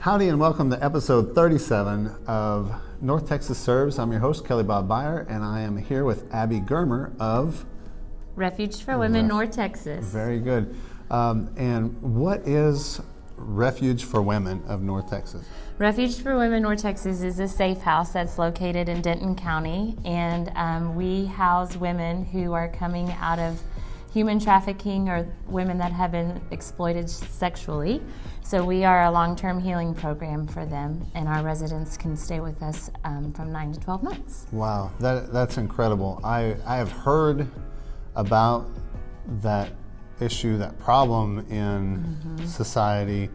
Howdy and welcome to episode 37 of North Texas Serves. I'm your host, Kelly Bob Byer, and I am here with Abby Germer of Refuge for Women, North Texas. Very good. And what is Refuge for Women of North Texas? Refuge for Women, North Texas is a safe house that's located in Denton County, and we house women who are coming out of human trafficking or women that have been exploited sexually. So we are a long-term healing program for them, and our residents can stay with us from 9 to 12 months. Wow, that's incredible. I have heard about that issue, that problem in society,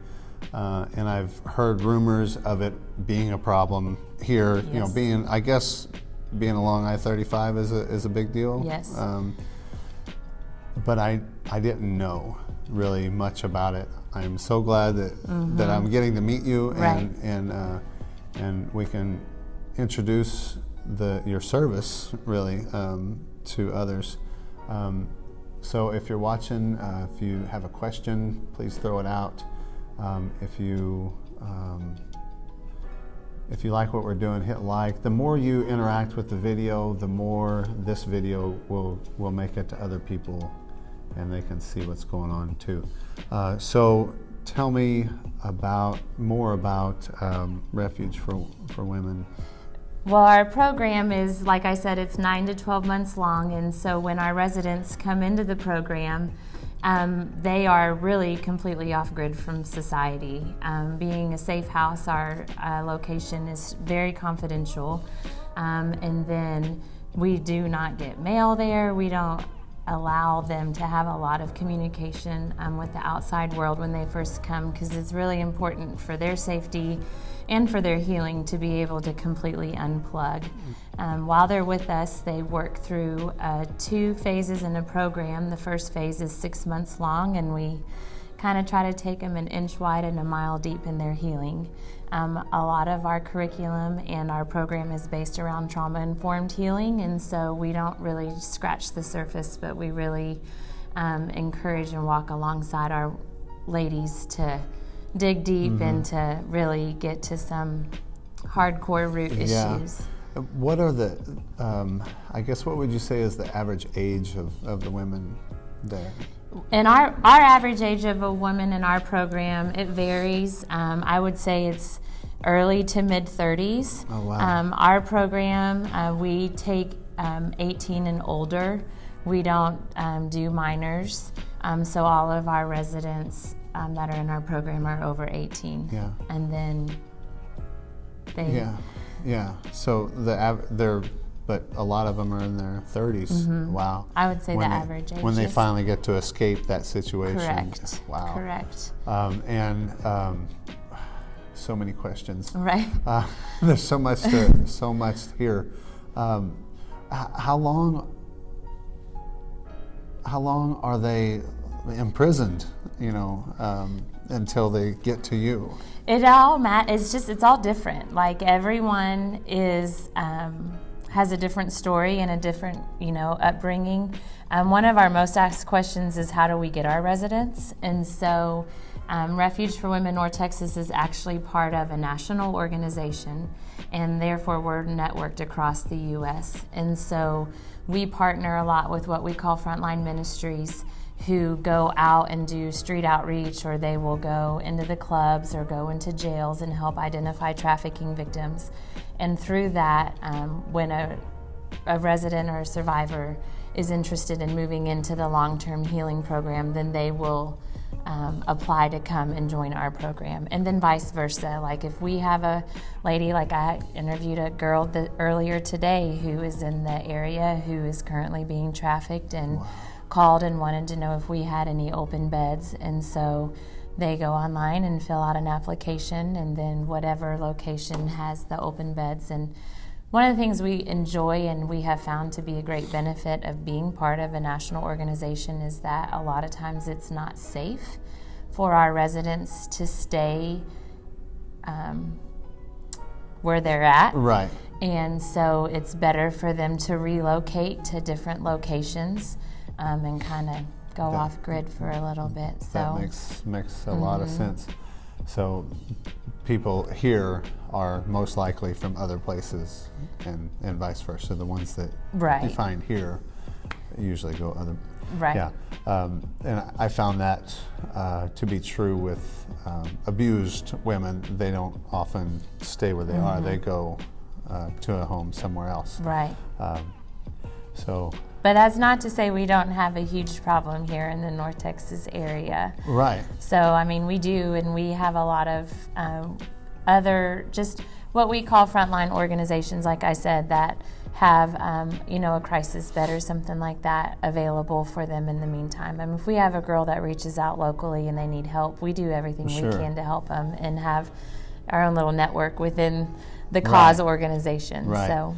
and I've heard rumors of it being a problem here. Yes. You know, being along I-35 is a big deal. Yes. But I didn't know really much about it. I'm so glad that I'm getting to meet you, and we can introduce your service really to others. So if you're watching, if you have a question, please throw it out. If you like what we're doing, hit like. The more you interact with the video, the more this video will make it to other people, and they can see what's going on too. So tell me more about Refuge for Women. Well, our program is, like I said, it's 9 to 12 months long, and so when our residents come into the program, they are really completely off-grid from society. Being a safe house, our location is very confidential, and then we do not get mail there. We don't allow them to have a lot of communication with the outside world when they first come, because it's really important for their safety and for their healing to be able to completely unplug. While they're with us, they work through 2 phases in a program. The first phase is 6 months long, and we kind of try to take them an inch wide and a mile deep in their healing. A lot of our curriculum and our program is based around trauma-informed healing, and so we don't really scratch the surface, but we really encourage and walk alongside our ladies to dig deep and to really get to some hardcore root issues. What are the, I guess what would you say is the average age of the women there? And our average age of a woman in our program, it varies. I would say it's early to mid-30s. Oh, wow. Our program, we take 18 and older. We don't do minors. So all of our residents that are in our program are over 18. Yeah. And then they... Yeah. So but a lot of them are in their 30s. Wow. I would say the average age. When they finally get to escape that situation. Correct. Wow. Correct. So many questions. Right. There's so much here. How long are they imprisoned? Until they get to you. It's all different. Like everyone has a different story and a different, upbringing. One of our most asked questions is, how do we get our residents? And so Refuge for Women North Texas is actually part of a national organization, and therefore we're networked across the U.S. And so we partner a lot with what we call frontline ministries, who go out and do street outreach, or they will go into the clubs or go into jails and help identify trafficking victims. And through that, when a resident or a survivor is interested in moving into the long-term healing program, then they will apply to come and join our program. And then vice versa. Like if we have a lady, like I interviewed a girl earlier today who is in the area who is currently being trafficked, and called and wanted to know if we had any open beds, and so they go online and fill out an application, and then whatever location has the open beds. And one of the things we enjoy and we have found to be a great benefit of being part of a national organization is that a lot of times it's not safe for our residents to stay where they're at. Right. And so it's better for them to relocate to different locations and kind of go off grid for a little bit. So that makes a lot of sense. So people here are most likely from other places, and vice versa. The ones that you find here usually go other. Right. Yeah. And I found that to be true with abused women. They don't often stay where they are. They go to a home somewhere else. Right. But that's not to say we don't have a huge problem here in the North Texas area. Right. So, I mean, we do, and we have a lot of other, just what we call frontline organizations, like I said, that have, a crisis bed or something like that available for them in the meantime. I mean, if we have a girl that reaches out locally and they need help, we do everything we can to help them and have our own little network within the cause organization. Right. So,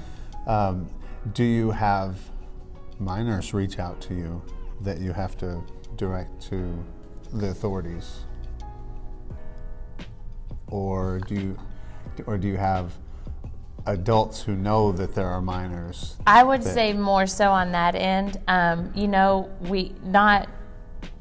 do you have minors reach out to you that you have to direct to the authorities, or do you have adults who know that there are minors? I would say more so on that end. We not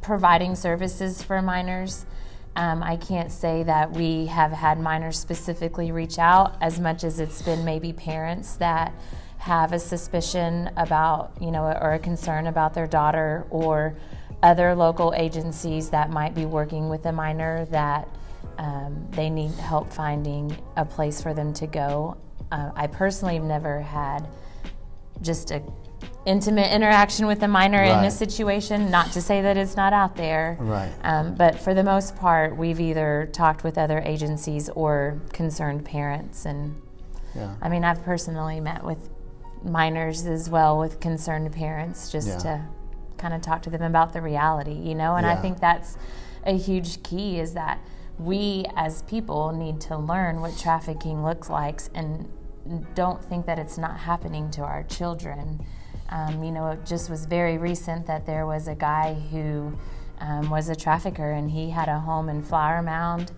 providing services for minors. I can't say that we have had minors specifically reach out as much as it's been maybe parents that have a suspicion about, or a concern about their daughter, or other local agencies that might be working with a minor that they need help finding a place for them to go. I personally have never had just a intimate interaction with a minor in this situation, not to say that it's not out there. Right. But for the most part, we've either talked with other agencies or concerned parents. And I mean, I've personally met with minors as well with concerned parents just to kind of talk to them about the reality, and I think that's a huge key, is that we as people need to learn what trafficking looks like and don't think that it's not happening to our children. It just was very recent that there was a guy who was a trafficker, and he had a home in Flower Mound,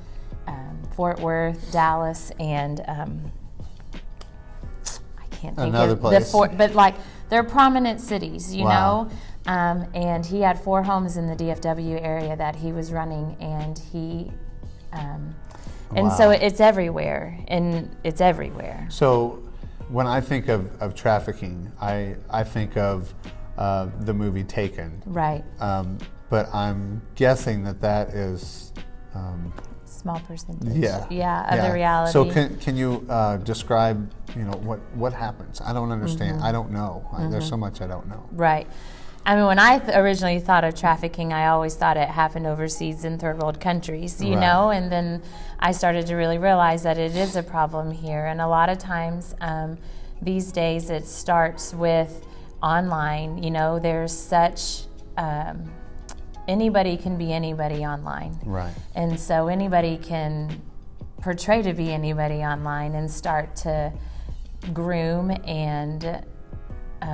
Fort Worth, Dallas, and can't think another of place. But like they're prominent cities, you know. And he had 4 homes in the DFW area that he was running, and he, and so it's everywhere, So when I think of trafficking, I think of the movie Taken. Right. But I'm guessing that is. Small percentage. Yeah. Of the reality. So can you describe, what happens? I don't understand. I don't know. There's so much I don't know. Right. I mean, when I originally thought of trafficking, I always thought it happened overseas in third world countries, you know, and then I started to really realize that it is a problem here. And a lot of times these days it starts with online, there's such... anybody can be anybody online. Right. And so anybody can portray to be anybody online and start to groom and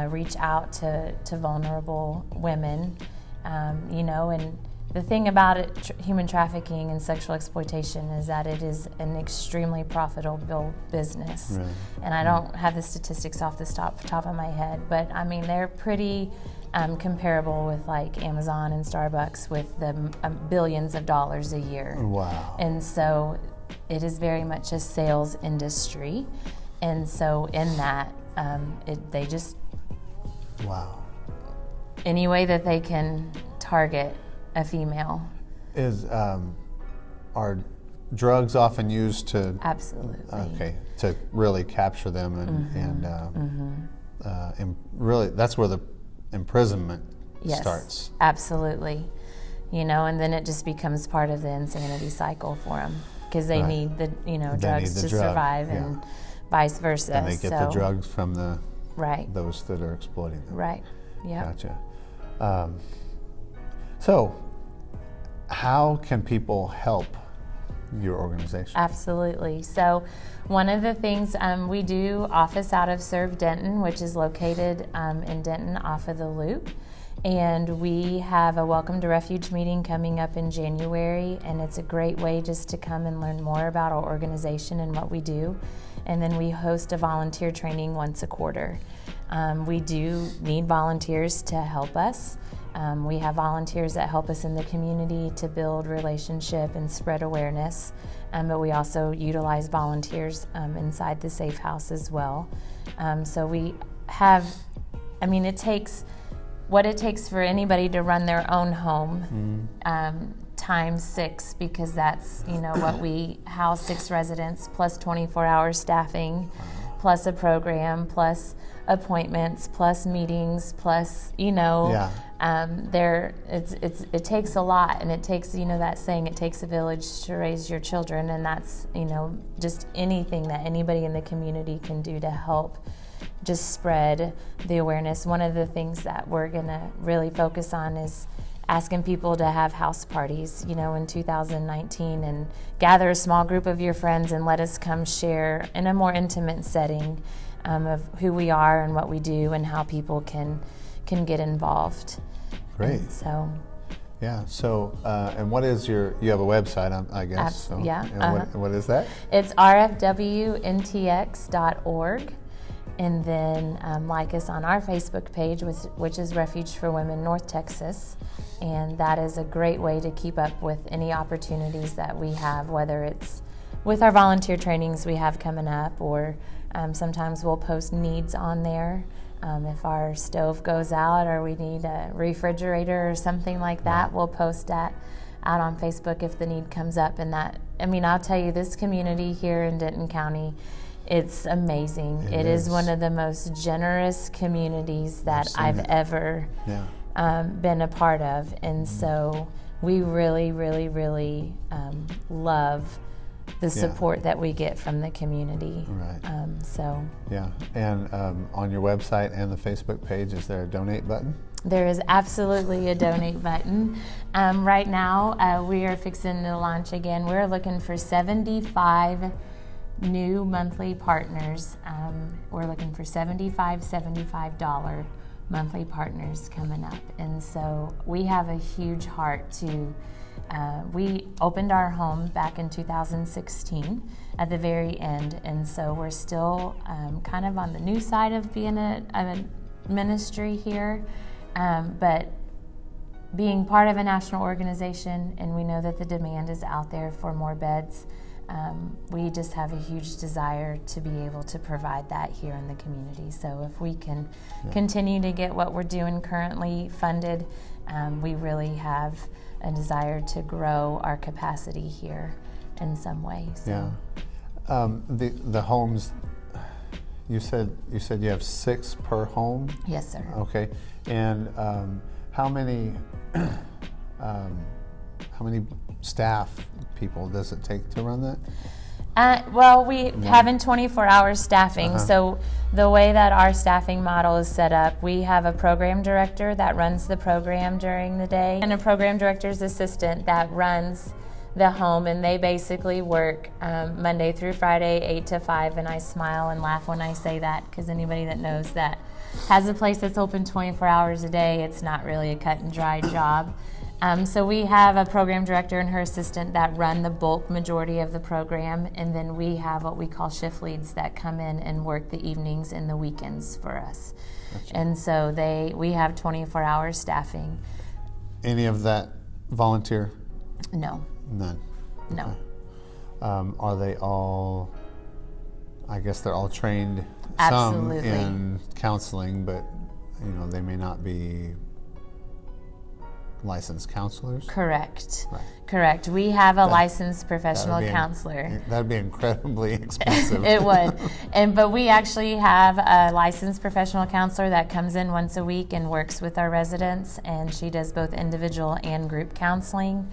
reach out to vulnerable women, and the thing about it, human trafficking and sexual exploitation, is that it is an extremely profitable business. Really? And I don't have the statistics off the top of my head, but I mean, they're pretty comparable with like Amazon and Starbucks, with the billions of dollars a year. Wow. And so it is very much a sales industry. And so in that, they just... Wow. Any way that they can target a female. Are drugs often used to... Absolutely. To really capture them and really, that's where the imprisonment starts. Absolutely. And then it just becomes part of the insanity cycle for them, because they need the drugs to survive, and vice versa. And they get the drugs from the those that are exploiting them. Right. Yeah. Gotcha. So, how can people help your organization? Absolutely. So, one of the things we do, office out of Serve Denton, which is located in Denton off of the Loop. And we have a Welcome to Refuge meeting coming up in January, and it's a great way just to come and learn more about our organization and what we do. And then we host a volunteer training once a quarter. We do need volunteers to help us, We have volunteers that help us in the community to build relationship and spread awareness, but we also utilize volunteers inside the Safe House as well. So we have, it takes what it takes for anybody to run their own home times 6, because that's what we house 6 residents plus 24-hour staffing, plus a program, plus appointments, plus meetings, plus it takes a lot, and it takes that saying, it takes a village to raise your children, and that's just anything that anybody in the community can do to help just spread the awareness. One of the things that we're gonna really focus on is asking people to have house parties, in 2019, and gather a small group of your friends and let us come share in a more intimate setting of who we are and what we do and how people can get involved. Great. And so. Yeah. So, and what is you have a website, I guess. Yeah. And what is that? It's rfwntx.org. And then like us on our Facebook page, which is Refuge for Women North Texas. And that is a great way to keep up with any opportunities that we have, whether it's with our volunteer trainings we have coming up, or sometimes we'll post needs on there. If our stove goes out or we need a refrigerator or something like that, we'll post that out on Facebook if the need comes up. And that, I'll tell you, this community here in Denton County, it's amazing. It is one of the most generous communities that I've ever been a part of. And so we really, really, really love the support that we get from the community. Right. Yeah. And on your website and the Facebook page, is there a donate button? There is absolutely a donate button. Right now, we are fixing to launch again. We're looking for 75 new monthly partners. We're looking for $75 monthly partners coming up. And so we have a huge heart to, we opened our home back in 2016 at the very end. And so we're still kind of on the new side of being a ministry here. But being part of a national organization, and we know that the demand is out there for more beds, we just have a huge desire to be able to provide that here in the community. So if we can continue to get what we're doing currently funded, we really have a desire to grow our capacity here in some way. So. The homes, you said you have 6 per home? Yes, sir. Okay. And how many staff people does it take to run that? Well, we have 24-hour staffing. So the way that our staffing model is set up, we have a program director that runs the program during the day, and a program director's assistant that runs the home, and they basically work Monday through Friday, 8 to 5, and I smile and laugh when I say that, because anybody that knows that has a place that's open 24 hours a day, it's not really a cut and dry job. So we have a program director and her assistant that run the bulk majority of the program, and then we have what we call shift leads that come in and work the evenings and the weekends for us. Gotcha. And so we have 24-hour staffing. Any of that volunteer? No. None? No. Okay. Are they all, I guess they're all trained Absolutely. Some in counseling, but they may not be licensed counselors? Correct. Right. Correct. We have a licensed professional counselor. That'd be incredibly expensive. It would. But we actually have a licensed professional counselor that comes in once a week and works with our residents, and she does both individual and group counseling.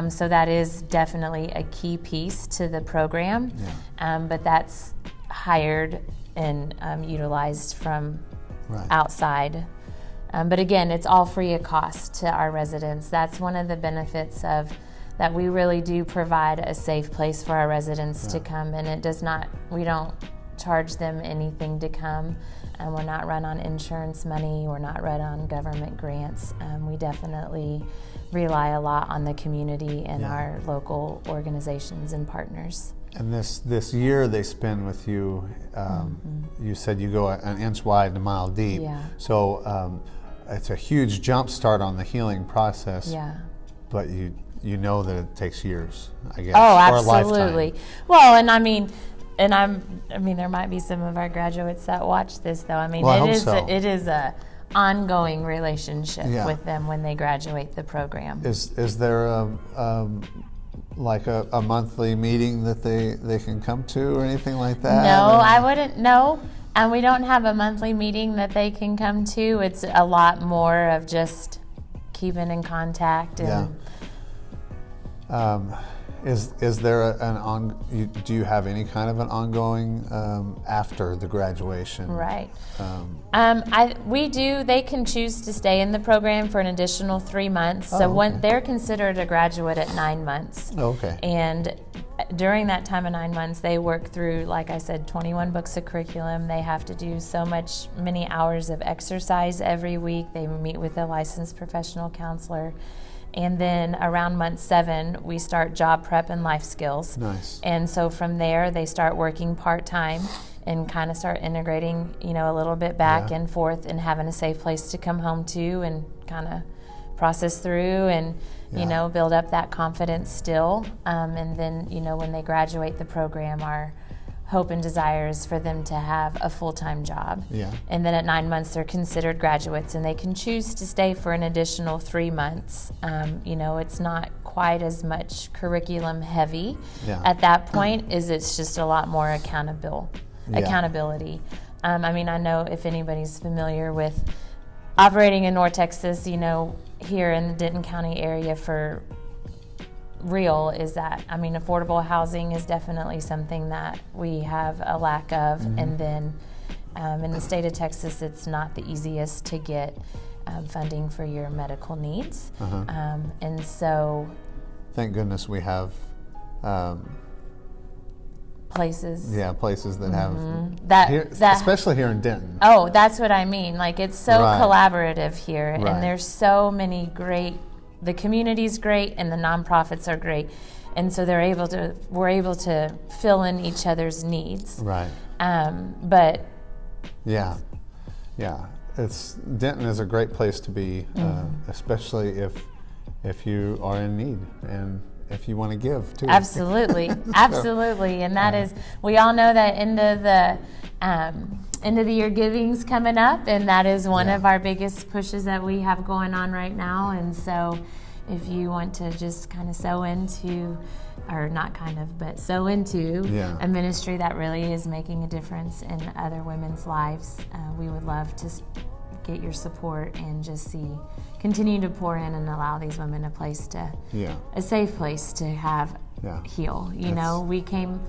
So that is definitely a key piece to the program. But that's hired and utilized from outside. But again, it's all free of cost to our residents. That's one of the benefits of that we really do provide a safe place for our residents to come, and we don't charge them anything to come. And we're not run on insurance money, we're not run on government grants. We definitely rely a lot on the community and our local organizations and partners. And this year they spend with you, you said you go an inch wide and a mile deep. Yeah. So it's a huge jump start on the healing process. Yeah. But you know that it takes years, I guess. Oh, or absolutely. A lifetime. Well, and I mean, there might be some of our graduates that watch this, though. I mean, Well, so. it is a ongoing relationship Yeah. with them when they graduate the program. Is there like a monthly meeting that they can come to or anything like that? No, I wouldn't. No, and we don't have a monthly meeting that they can come to. It's a lot more of just keeping in contact. And is there do you have any kind of an ongoing after the graduation? Right. We do. They can choose to stay in the program for an additional 3 months. So when they're considered a graduate at 9 months. Okay. And during that time of 9 months, they work through, like I said, 21 books of curriculum. They have to do many hours of exercise every week. They meet with a licensed professional counselor. And then around month 7, we start job prep and life skills. Nice. And so from there, they start working part-time and kind of start integrating, a little bit back and forth and having a safe place to come home to and kind of process through and, build up that confidence still. And then, when they graduate the program, our hope and desire is for them to have a full-time job. Yeah. And then at 9 months, they're considered graduates, and they can choose to stay for an additional 3 months. It's not quite as much curriculum heavy at that point, it's just a lot more accountability. I know if anybody's familiar with operating in North Texas, here in the Denton County area for real is that, affordable housing is definitely something that we have a lack of. Mm-hmm. And then in the state of Texas, it's not the easiest to get funding for your medical needs. Uh-huh. And so... Thank goodness we have... places. Yeah, places that have... especially here in Denton. Oh, that's what I mean. Like, it's so collaborative here. Right. And there's so many great... The community's great and the nonprofits are great, and so we're able to fill in each other's needs. Right. But Denton is a great place to be, especially if you are in need and if you want to give too. Absolutely, absolutely, and that is, we all know that end of the year giving's coming up, and that is one of our biggest pushes that we have going on right now. And so if you want to just kind of sow into a ministry that really is making a difference in other women's lives, we would love to get your support and just continue to pour in and allow these women a safe place to heal. We came...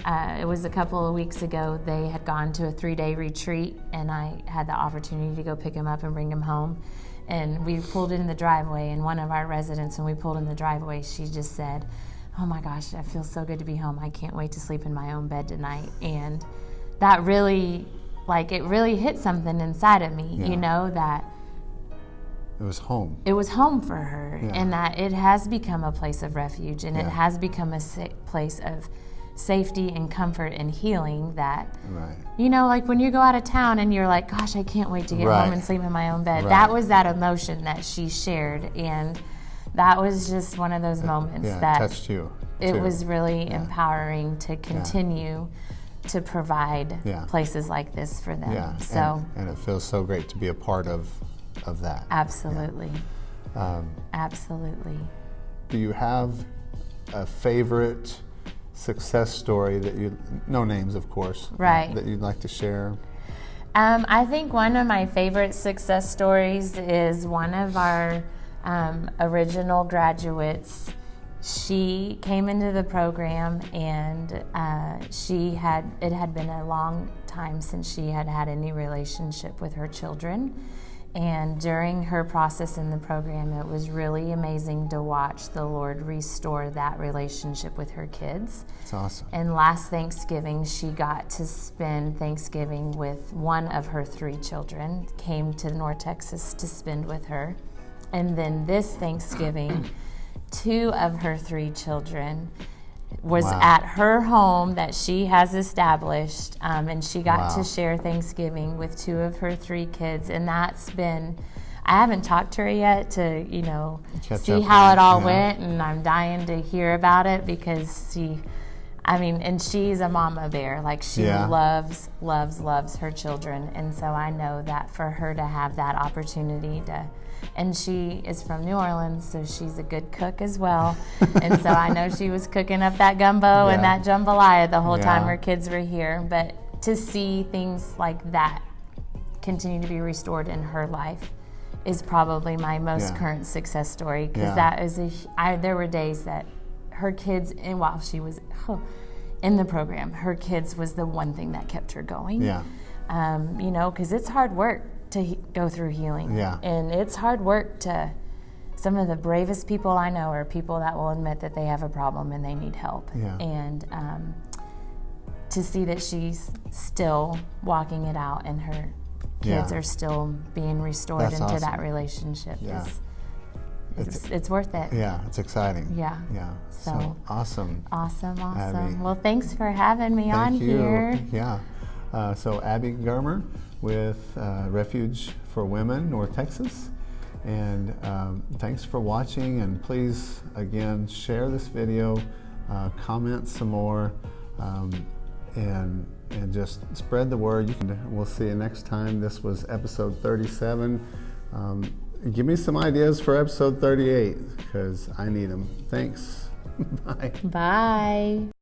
it was a couple of weeks ago. They had gone to a 3-day retreat, and I had the opportunity to go pick them up and bring them home. And we pulled in the driveway, and one of our residents, when we pulled in the driveway, she just said, "Oh my gosh, I feel so good to be home. I can't wait to sleep in my own bed tonight." And that really, it really hit something inside of me, that it was home. It was home for her, and that it has become a place of refuge, and it has become a place of safety and comfort and healing that, when you go out of town and you're like, gosh, I can't wait to get home and sleep in my own bed. That was that emotion that she shared, and that was just one of those moments that touched you. It was really empowering to continue to provide places like this for them. Yeah. So and it feels so great to be a part of that. Absolutely. Absolutely. Do you have a favorite success story that no names, of course, that you'd like to share? I think one of my favorite success stories is one of our original graduates. She came into the program, and it had been a long time since she had had any relationship with her children. And during her process in the program, it was really amazing to watch the Lord restore that relationship with her kids. That's awesome. And last Thanksgiving, she got to spend Thanksgiving with one of her 3 children, came to North Texas to spend with her. And then this Thanksgiving, 2 of her 3 children was at her home that she has established, and she got to share Thanksgiving with 2 of her 3 kids, and that's been, I haven't talked to her yet to, Catch see up how on it it, all yeah. went, and I'm dying to hear about it because and she's a mama bear. Like, she Yeah. loves her children. And so I know that for her to have that opportunity and she is from New Orleans, so she's a good cook as well. And so I know she was cooking up that gumbo and that jambalaya the whole time her kids were here. But to see things like that continue to be restored in her life is probably my most current success story, because that is there were days that her kids, and while she was in the program, her kids was the one thing that kept her going. Yeah. Because it's hard work to go through healing. Yeah. And it's hard work to, some of the bravest people I know are people that will admit that they have a problem and they need help. Yeah. And to see that she's still walking it out and her kids are still being restored That's into awesome. that relationship. Yeah. It's worth it. Yeah, it's exciting. Yeah. Yeah. So awesome. Awesome. Abby. Well, thanks for having me on Thank you. here. Yeah. So Abby Germer with Refuge for Women, North Texas. And thanks for watching. And please, again, share this video, comment some more, and just spread the word. We'll see you next time. This was episode 37. Give me some ideas for episode 38, because I need them. Thanks. Bye. Bye.